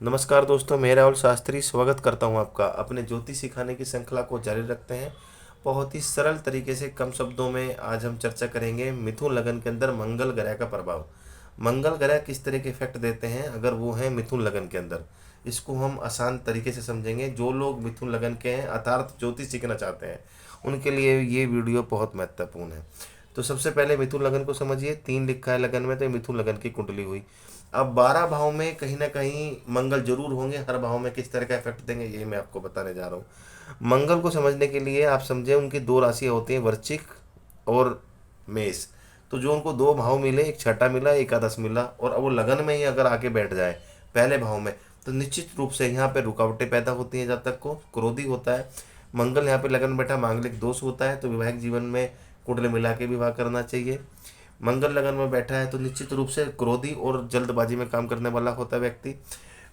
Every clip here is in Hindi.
नमस्कार दोस्तों, मैं राहुल शास्त्री स्वागत करता हूं आपका अपने ज्योतिष सिखाने की श्रृंखला को जारी रखते हैं। बहुत ही सरल तरीके से कम शब्दों में आज हम चर्चा करेंगे मिथुन लगन के अंदर मंगल ग्रह का प्रभाव। मंगल ग्रह किस तरह के इफेक्ट देते हैं अगर वो हैं मिथुन लगन के अंदर, इसको हम आसान तरीके से समझेंगे। जो लोग मिथुन लगन के हैं अर्थात ज्योतिष सीखना चाहते हैं उनके लिए ये वीडियो बहुत महत्वपूर्ण है। तो सबसे पहले मिथुन लगन को समझिए। 3 लिखा है लगन में, तो ये मिथुन लगन की कुंडली हुई। अब 12 भाव में कहीं ना कहीं मंगल जरूर होंगे। हर भाव में किस तरह का इफेक्ट देंगे ये मैं आपको बताने जा रहा हूँ। मंगल को समझने के लिए आप समझे उनकी 2 राशियाँ होती हैं, वृश्चिक और मेष। तो जो उनको 2 भाव मिले, एक छठा मिला, एक एकादश मिला, और अब वो लगन में ही अगर आके बैठ जाए पहले भाव में, तो निश्चित रूप से यहाँ पे रुकावटें पैदा होती हैं। जब तक को क्रोधी होता है मंगल यहाँ पे लगन बैठा, मांगलिक दोष होता है, तो वैवाहिक जीवन में कुंडली मिला के विवाह करना चाहिए। मंगल लगन में बैठा है तो निश्चित रूप से क्रोधी और जल्दबाजी में काम करने वाला होता है व्यक्ति।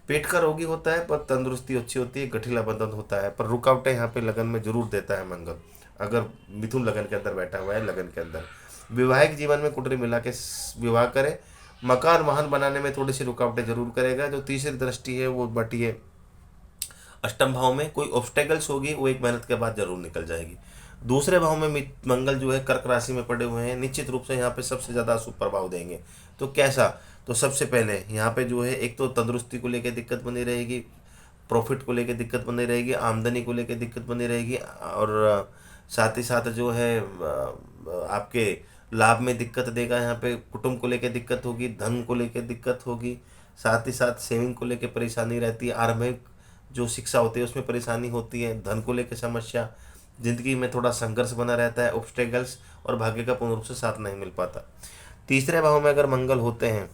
पेट का रोगी होता है पर तंदुरुस्ती अच्छी होती है, गठीला बदन होता है, पर रुकावटें यहाँ पे लगन में जरूर देता है मंगल अगर मिथुन लगन के अंदर बैठा हुआ है। लगन के अंदर वैवाहिक जीवन में कुंडली मिला के विवाह करे। मकान वाहन बनाने में थोड़ी सी रुकावटें जरूर करेगा। जो तीसरी दृष्टि है वो बटी है अष्टम भाव में। कोई ऑब्स्टेकल्स होगी वो एक मेहनत के बाद जरूर निकल जाएगी। दूसरे भाव में मंगल जो है कर्क राशि में पड़े हुए हैं, निश्चित रूप से यहाँ पे सबसे ज़्यादा अशुभ प्रभाव देंगे। तो कैसा? तो सबसे पहले यहाँ पे जो है एक तो तंदुरुस्ती को लेकर दिक्कत बनी रहेगी, प्रॉफिट को लेकर दिक्कत बनी रहेगी, आमदनी को लेकर दिक्कत बनी रहेगी, और साथ ही साथ जो है आपके लाभ में दिक्कत देगा। यहाँ पे कुटुंब को लेकर दिक्कत होगी, धन को लेकर दिक्कत होगी, साथ ही साथ सेविंग को लेकर परेशानी रहती है, आर्थिक जो शिक्षा होती है उसमें परेशानी होती है, धन को लेकर समस्या, जिंदगी में थोड़ा संघर्ष बना रहता है, ऑब्स्टेकल्स, और भाग्य का पूर्ण रूप से साथ नहीं मिल पाता। तीसरे भाव में अगर मंगल होते हैं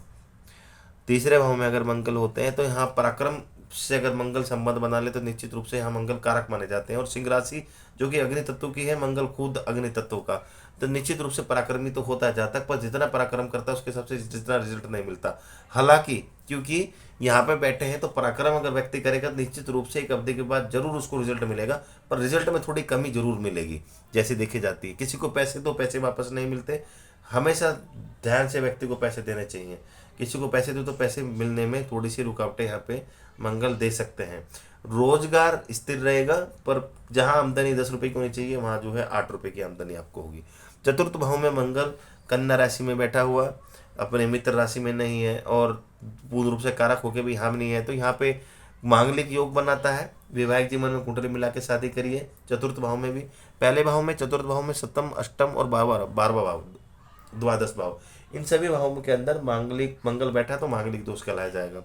तीसरे भाव में अगर मंगल होते हैं तो यहाँ पराक्रम से अगर मंगल संबंध बना ले तो निश्चित रूप से यहाँ मंगल कारक माने जाते हैं। और सिंह राशि जो कि अग्नि तत्व की है, मंगल खुद अग्नि तत्व का, तो निश्चित रूप से पराक्रमी तो होता है जातक, पर जितना पराक्रम करता है उसके हिसाब से जितना रिजल्ट नहीं मिलता। हालांकि क्योंकि यहाँ पे बैठे हैं तो पराक्रम अगर व्यक्ति करेगा तो निश्चित रूप से एक अवधि के बाद जरूर उसको रिजल्ट मिलेगा, पर रिजल्ट में थोड़ी कमी जरूर मिलेगी जैसी देखी जाती है। किसी को पैसे दो, पैसे वापस नहीं मिलते। हमेशा ध्यान से व्यक्ति को पैसे देने चाहिए। किसी को पैसे दो तो पैसे मिलने में थोड़ी सी रुकावटें यहाँ पे मंगल दे सकते हैं। रोजगार स्थिर रहेगा, पर जहाँ आमदनी 10 रुपये की होनी चाहिए वहाँ जो है 8 रुपये की आमदनी आपको होगी। चतुर्थ भाव में मंगल कन्या राशि में बैठा हुआ, अपने मित्र राशि में नहीं है, और पूर्ण रूप से कारक होकर भी यहाँ नहीं है, तो यहाँ पे मांगलिक योग बनाता है। वैवाहिक जीवन में कुंडली मिला के शादी करिए। चतुर्थ भाव में भी, पहले भाव में, चतुर्थ भाव में, सप्तम, अष्टम और 12वां भाव, द्वादश भाव, इन सभी भावों के अंदर मांगलिक मंगल बैठा तो मांगलिक दोष कहलाया जाएगा।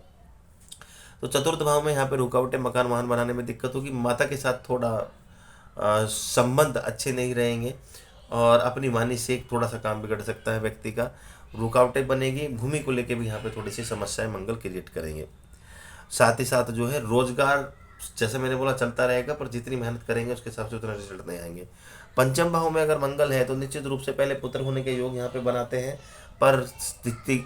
तो चतुर्थ भाव में यहाँ पे रुकावटें, मकान वाहन बनाने में दिक्कत होगी, माता के साथ थोड़ा संबंध अच्छे नहीं रहेंगे, और अपनी वाणी से थोड़ा सा काम बिगड़ सकता है व्यक्ति का। रुकावटें बनेगी। भूमि को लेकर भी यहाँ पे थोड़ी सी समस्याएं मंगल क्रिएट करेंगे। साथ ही साथ जो है रोजगार, जैसे मैंने बोला, चलता रहेगा, पर जितनी मेहनत करेंगे उसके हिसाब से उतना रिजल्ट नहीं आएंगे। पंचम भाव में अगर मंगल है तो निश्चित रूप से पहले पुत्र होने के योग यहाँ पे बनाते हैं, पर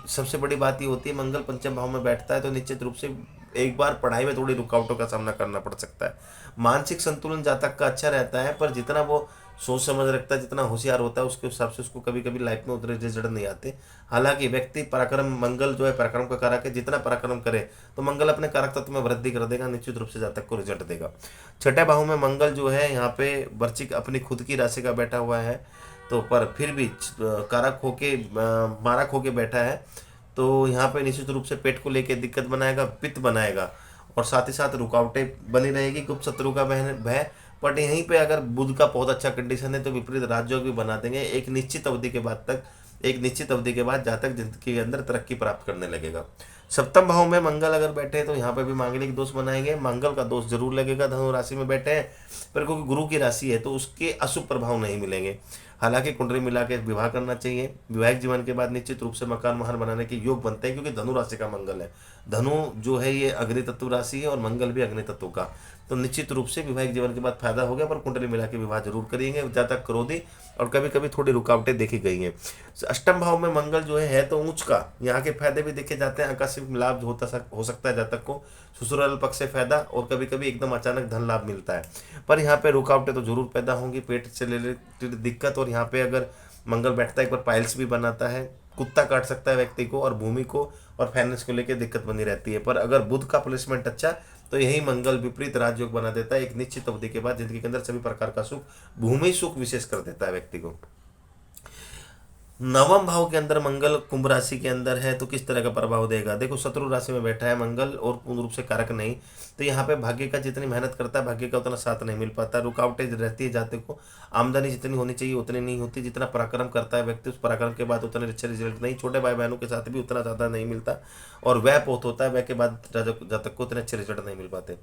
सबसे बड़ी बात ये होती है मंगल पंचम भाव में बैठता है तो निश्चित रूप से एक बार पढ़ाई में थोड़ी रुकावटों का सामना करना पड़ सकता है। मानसिक संतुलन जातक का अच्छा रहता है, पर जितना वो सोच समझ रखता है, जितना होशियार होता है, उसके हिसाब से उसको कभी कभी लाइफ में उतने रिजल्ट नहीं आते। हालांकि व्यक्ति पराक्रम, मंगल जो है पराक्रम का कारक है, जितना पराक्रम करे तो मंगल अपने कारक तत्व में वृद्धि कर देगा, निश्चित रूप से जातक को रिजल्ट देगा। छठे भाव में मंगल जो है यहाँ पे वृश्चिक अपनी खुद की राशि का बैठा हुआ है, तो पर फिर भी कारक होके मारक होके बैठा है, तो यहाँ पे निश्चित रूप से पेट को लेके दिक्कत बनाएगा, पित्त बनाएगा, और साथ ही साथ रुकावटें बनी रहेगी, गुप्त शत्रु का भय। बट यहीं पे अगर बुध का बहुत अच्छा कंडीशन है तो विपरीत राजयोग भी बना देंगे। एक निश्चित अवधि के बाद जातक जिंदगी के अंदर तरक्की प्राप्त करने लगेगा। सप्तम भाव में मंगल अगर बैठे तो यहाँ पे भी मांगलिक दोष बनाएंगे। मंगल का दोष जरूर लगेगा, धनु राशि में बैठे हैं, पर क्योंकि गुरु की राशि है तो उसके अशुभ प्रभाव नहीं मिलेंगे। हालांकि कुंडली मिला के विवाह करना चाहिए। वैवाहिक जीवन के बाद निश्चित रूप से मकान वाहन बनाने के योग बनते हैं, क्योंकि धनु राशि का मंगल है। धनु जो है ये अग्नि तत्व राशि है और मंगल भी अग्नि तत्व का, तो निश्चित रूप से वैवाहिक जीवन के बाद फायदा हो गया, पर कुंडली मिला के विवाह जरूर करेंगे। ज़्यादा क्रोधी और कभी कभी थोड़ी रुकावटें देखी गई हैं। अष्टम भाव में मंगल जो है तो ऊंच का, यहाँ के फायदे भी देखे जाते हैं। आकस्मिक लाभ हो सकता है जातक को, ससुराल पक्ष से फायदा, और कभी कभी एकदम अचानक धन लाभ मिलता है, पर यहाँ पे रुकावटें तो जरूर पैदा होंगी, पेट से रिलेटेड दिक्कत। और यहाँ पे अगर मंगल बैठता है, एक बार पाइल्स भी बनाता है, कुत्ता काट सकता है व्यक्ति को, और भूमि को और फाइनेंस को लेकर दिक्कत बनी रहती है। पर अगर बुध का प्लेसमेंट अच्छा, तो यही मंगल विपरीत राजयोग बना देता है एक निश्चित अवधि के बाद जिंदगी के अंदर सभी प्रकार का सुख, भूमि सुख विशेष कर देता है व्यक्ति को। नवम भाव के अंदर मंगल कुंभ राशि के अंदर है तो किस तरह का प्रभाव देगा। देखो, शत्रु राशि में बैठा है मंगल और पूर्ण रूप से कारक नहीं, तो यहाँ पे भाग्य का जितनी मेहनत करता है भाग्य का उतना साथ नहीं मिल पाता, रुकावटें रहती है जाते को, आमदनी जितनी होनी चाहिए उतनी नहीं होती, जितना पराक्रम करता है व्यक्ति उस पराक्रम के बाद उतने अच्छे रिजल्ट नहीं, छोटे भाई बहनों के साथ भी उतना ज़्यादा नहीं मिलता, और व्यय बहुत होता है, व्यय के बाद जातक को उतने अच्छे रिजल्ट नहीं मिल पाते।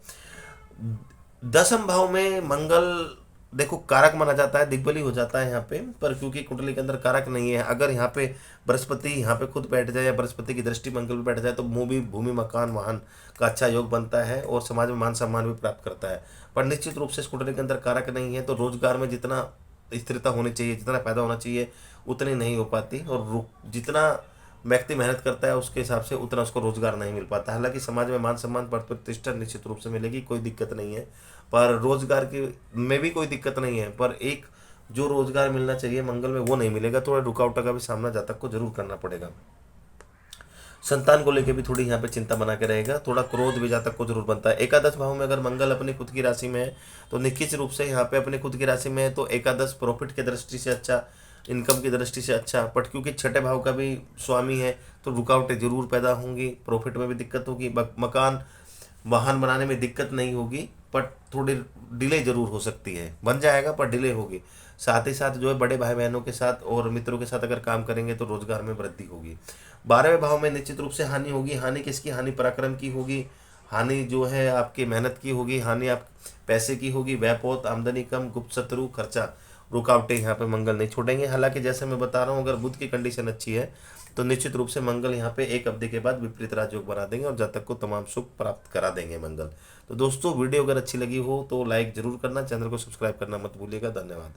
दसम भाव में मंगल देखो कारक माना जाता है, दिग्बली हो जाता है यहाँ पे, पर क्योंकि कुंडली के अंदर कारक नहीं है, अगर यहाँ पे बृहस्पति यहाँ पे खुद बैठ जाए या बृहस्पति की दृष्टि मंगल पे बैठ जाए तो भूमि मकान वाहन का अच्छा योग बनता है और समाज में मान सम्मान भी प्राप्त करता है। पर निश्चित रूप से इस कुंडली के अंदर कारक नहीं है तो रोजगार में जितना स्थिरता होनी चाहिए, जितना फायदा होना चाहिए उतनी नहीं हो पाती, और जितना व्यक्ति मेहनत करता है उसके हिसाब से उतना उसको रोजगार नहीं मिल पाता। हालांकि समाज में मान सम्मान पद प्रतिष्ठा निश्चित रूप से मिलेगी, कोई दिक्कत नहीं है, पर रोजगार की में भी कोई दिक्कत नहीं है, पर एक जो रोजगार मिलना चाहिए मंगल में वो नहीं मिलेगा, थोड़ा रुकावट का भी सामना जातक को जरूर करना पड़ेगा। संतान को लेकर भी थोड़ी यहाँ पे चिंता बना के रहेगा, थोड़ा क्रोध भी जातक को जरूर बनता है। एकादश भाव में अगर मंगल अपनी खुद की राशि में है तो निश्चित रूप से यहाँ पे अपनी खुद की राशि में है तो एकादश प्रॉफिट की दृष्टि से अच्छा, इनकम की दृष्टि से अच्छा, बट क्योंकि छठे भाव का भी स्वामी है तो रुकावटें जरूर पैदा होंगी, प्रॉफिट में भी दिक्कत होगी, मकान वाहन बनाने में दिक्कत नहीं होगी, पर थोड़ी डिले जरूर हो सकती है, बन जाएगा पर डिले होगी। साथ ही साथ जो है बड़े भाई बहनों के साथ और मित्रों के साथ अगर काम करेंगे तो रोजगार में वृद्धि होगी। 12वें भाव में निश्चित रूप से हानि होगी। हानि किसकी? हानि पराक्रम की होगी, हानि जो है आपकी मेहनत की होगी, हानि आप पैसे की होगी, व्यापोत, आमदनी कम, गुप्त शत्रु, खर्चा, रुकावटें यहाँ पे मंगल नहीं छोड़ेंगे। हालांकि जैसे मैं बता रहा हूँ अगर बुध की कंडीशन अच्छी है तो निश्चित रूप से मंगल यहाँ पे एक अवधि के बाद विपरीत राजयोग बना देंगे और जातक को तमाम सुख प्राप्त करा देंगे मंगल। तो दोस्तों, वीडियो अगर अच्छी लगी हो तो लाइक जरूर करना, चैनल को सब्सक्राइब करना मत भूलिएगा। धन्यवाद।